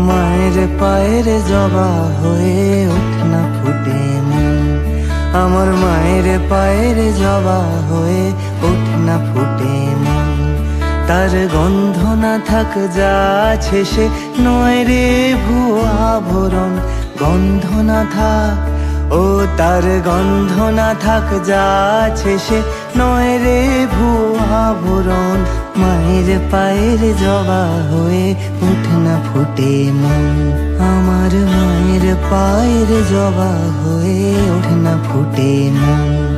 মায়ের পায়ের জবা হয়ে ওঠ না ফুটে মন, আমার মায়ের পায়ের জবা হয়ে ওঠ না ফুটে মন। তার গন্ধ না থাক যা আছে সে নয় রে ভুয়া আভরণ, গন্ধ না থাক ও তার গন্ধ না থাক যা আছে সে নয় রে ভুয়া আভরণ। মায়ের পায়ের জবা হয়ে ওঠ না ফুটে মন, আমার মায়ের পায়ের জবা হয়ে ওঠ না ফুটে মন।